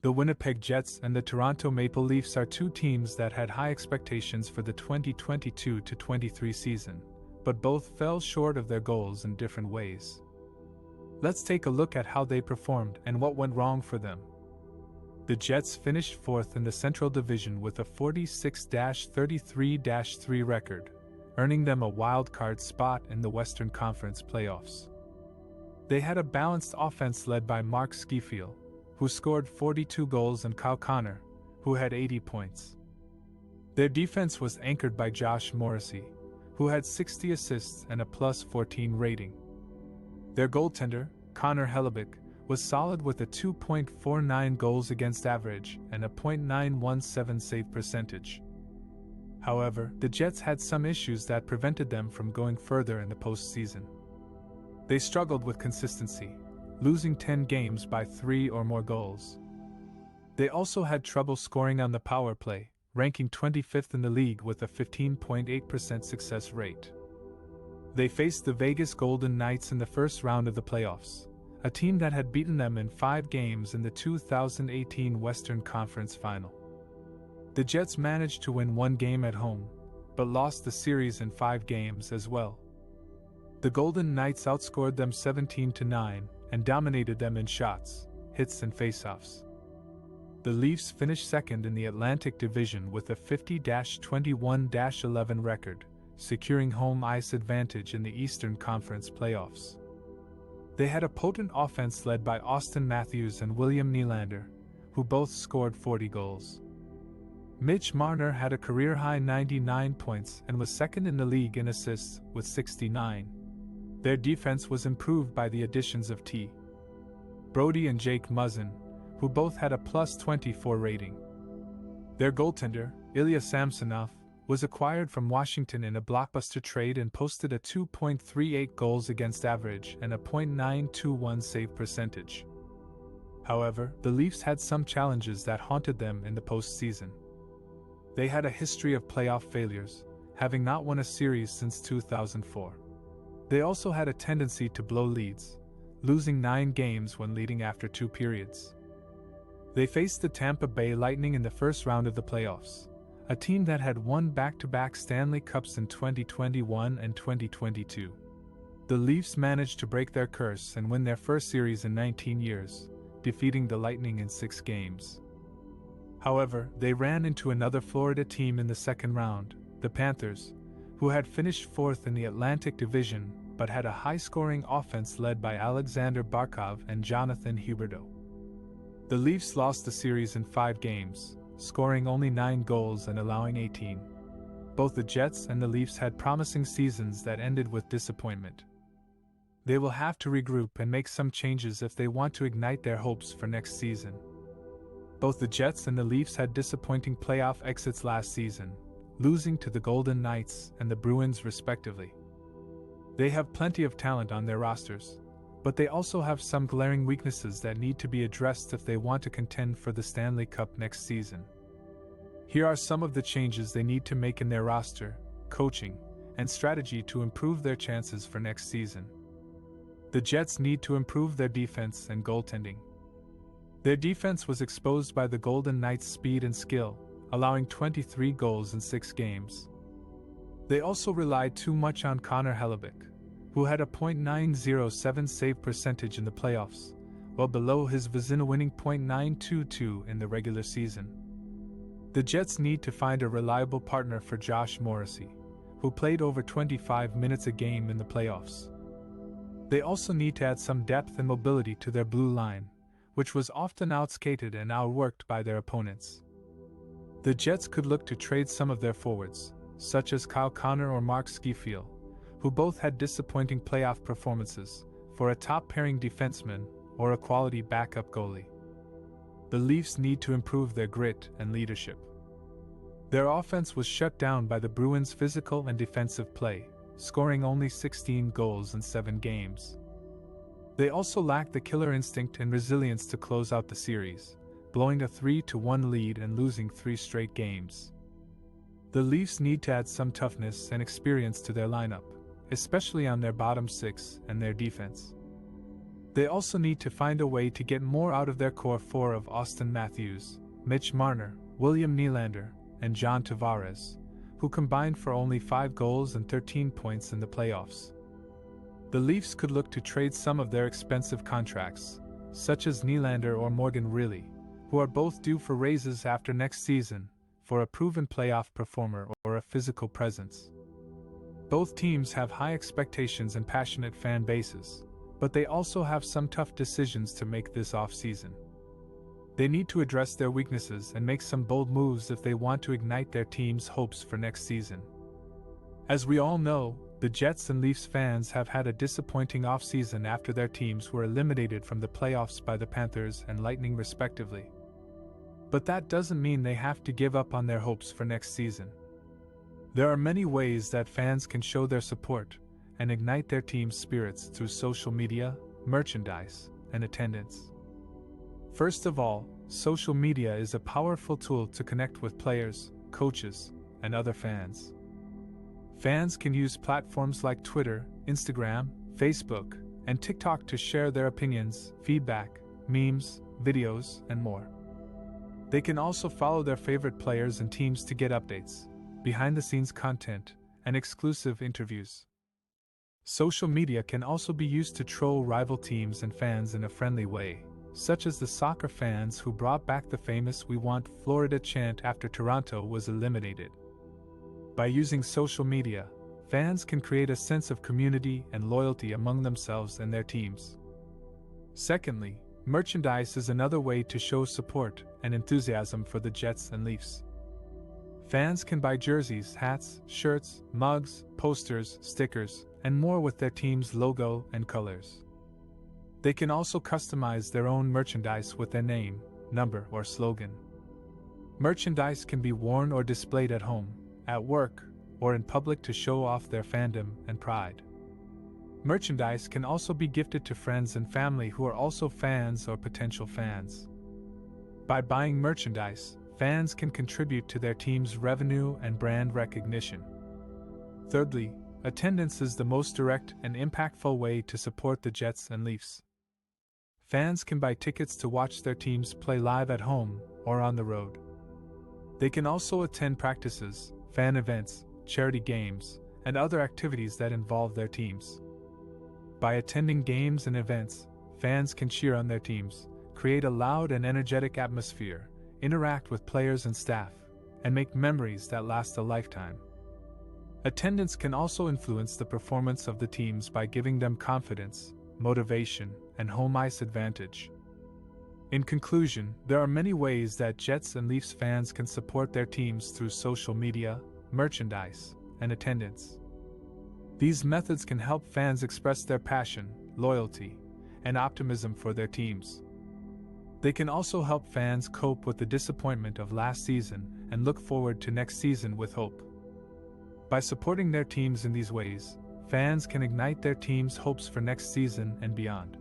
The Winnipeg Jets and the Toronto Maple Leafs are two teams that had high expectations for the 2022-23 season, but both fell short of their goals in different ways. Let's take a look at how they performed and what went wrong for them. The Jets finished fourth in the Central Division with a 46-33-3 record, earning them a wild-card spot in the Western Conference playoffs. They had a balanced offense led by Mark Scheifele, who scored 42 goals, and Kyle Connor, who had 80 points. Their defense was anchored by Josh Morrissey, who had 60 assists and a +14 rating. Their goaltender, Connor Hellebuyck, was solid with a 2.49 goals against average and a .917 save percentage. However, the Jets had some issues that prevented them from going further in the postseason. They struggled with consistency, losing 10 games by 3 or more goals. They also had trouble scoring on the power play, ranking 25th in the league with a 15.8% success rate. They faced the Vegas Golden Knights in the first round of the playoffs, a team that had beaten them in 5 games in the 2018 Western Conference Final. The Jets managed to win 1 game at home, but lost the series in 5 games as well. The Golden Knights outscored them 17-9 and dominated them in shots, hits and faceoffs. The Leafs finished second in the Atlantic Division with a 50-21-11 record, securing home ice advantage in the Eastern Conference playoffs. They had a potent offense led by Austin Matthews and William Nylander, who both scored 40 goals. Mitch Marner had a career-high 99 points and was second in the league in assists with 69. Their defense was improved by the additions of T. Brodie and Jake Muzzin, who both had a +24 rating. Their goaltender, Ilya Samsonov, was acquired from Washington in a blockbuster trade and posted a 2.38 goals against average and a .921 save percentage. However, the Leafs had some challenges that haunted them in the postseason. They had a history of playoff failures, having not won a series since 2004. They also had a tendency to blow leads, losing 9 games when leading after 2 periods. They faced the Tampa Bay Lightning in the first round of the playoffs, a team that had won back-to-back Stanley Cups in 2021 and 2022. The Leafs managed to break their curse and win their first series in 19 years, defeating the Lightning in 6 games. However, they ran into another Florida team in the second round, the Panthers, who had finished 4th in the Atlantic Division but had a high-scoring offense led by Alexander Barkov and Jonathan Huberdeau. The Leafs lost the series in 5 games, scoring only 9 goals and allowing 18. Both the Jets and the Leafs had promising seasons that ended with disappointment. They will have to regroup and make some changes if they want to ignite their hopes for next season. Both the Jets and the Leafs had disappointing playoff exits last season, losing to the Golden Knights and the Bruins respectively. They have plenty of talent on their rosters, but they also have some glaring weaknesses that need to be addressed if they want to contend for the Stanley Cup next season. Here are some of the changes they need to make in their roster, coaching, and strategy to improve their chances for next season. The Jets need to improve their defense and goaltending. Their defense was exposed by the Golden Knights' speed and skill, allowing 23 goals in 6 games. They also relied too much on Connor Hellebuyck, who had a .907 save percentage in the playoffs, well below his Vezina-winning .922 in the regular season. The Jets need to find a reliable partner for Josh Morrissey, who played over 25 minutes a game in the playoffs. They also need to add some depth and mobility to their blue line, which was often outskated and outworked by their opponents. The Jets could look to trade some of their forwards, such as Kyle Connor or Mark Scheifele, who both had disappointing playoff performances, for a top-pairing defenseman or a quality backup goalie. The Leafs need to improve their grit and leadership. Their offense was shut down by the Bruins' physical and defensive play, scoring only 16 goals in 7 games. They also lacked the killer instinct and resilience to close out the series, blowing a 3-1 lead and losing 3 straight games. The Leafs need to add some toughness and experience to their lineup, especially on their bottom 6 and their defense. They also need to find a way to get more out of their core four of Auston Matthews, Mitch Marner, William Nylander, and John Tavares, who combined for only 5 goals and 13 points in the playoffs. The Leafs could look to trade some of their expensive contracts, such as Nylander or Morgan Rielly, who are both due for raises after next season, for a proven playoff performer or a physical presence. Both teams have high expectations and passionate fan bases, but they also have some tough decisions to make this offseason. They need to address their weaknesses and make some bold moves if they want to ignite their team's hopes for next season. As we all know, the Jets and Leafs fans have had a disappointing offseason after their teams were eliminated from the playoffs by the Panthers and Lightning respectively. But that doesn't mean they have to give up on their hopes for next season. There are many ways that fans can show their support and ignite their team's spirits through social media, merchandise, and attendance. First of all, social media is a powerful tool to connect with players, coaches, and other fans. Fans can use platforms like Twitter, Instagram, Facebook, and TikTok to share their opinions, feedback, memes, videos, and more. They can also follow their favorite players and teams to get updates, behind-the-scenes content, and exclusive interviews. Social media can also be used to troll rival teams and fans in a friendly way, such as the soccer fans who brought back the famous "We Want Florida" chant after Toronto was eliminated. By using social media, fans can create a sense of community and loyalty among themselves and their teams. Secondly, merchandise is another way to show support and enthusiasm for the Jets and Leafs. Fans can buy jerseys, hats, shirts, mugs, posters, stickers, and more with their team's logo and colors. They can also customize their own merchandise with their name, number, or slogan. Merchandise can be worn or displayed at home, at work, or in public to show off their fandom and pride. Merchandise can also be gifted to friends and family who are also fans or potential fans. By buying merchandise, fans can contribute to their team's revenue and brand recognition. Thirdly, attendance is the most direct and impactful way to support the Jets and Leafs. Fans can buy tickets to watch their teams play live at home or on the road. They can also attend practices, fan events, charity games, and other activities that involve their teams. By attending games and events, fans can cheer on their teams, create a loud and energetic atmosphere, interact with players and staff, and make memories that last a lifetime. Attendance can also influence the performance of the teams by giving them confidence, motivation, and home ice advantage. In conclusion, there are many ways that Jets and Leafs fans can support their teams through social media, merchandise, and attendance. These methods can help fans express their passion, loyalty, and optimism for their teams. They can also help fans cope with the disappointment of last season and look forward to next season with hope. By supporting their teams in these ways, fans can ignite their team's hopes for next season and beyond.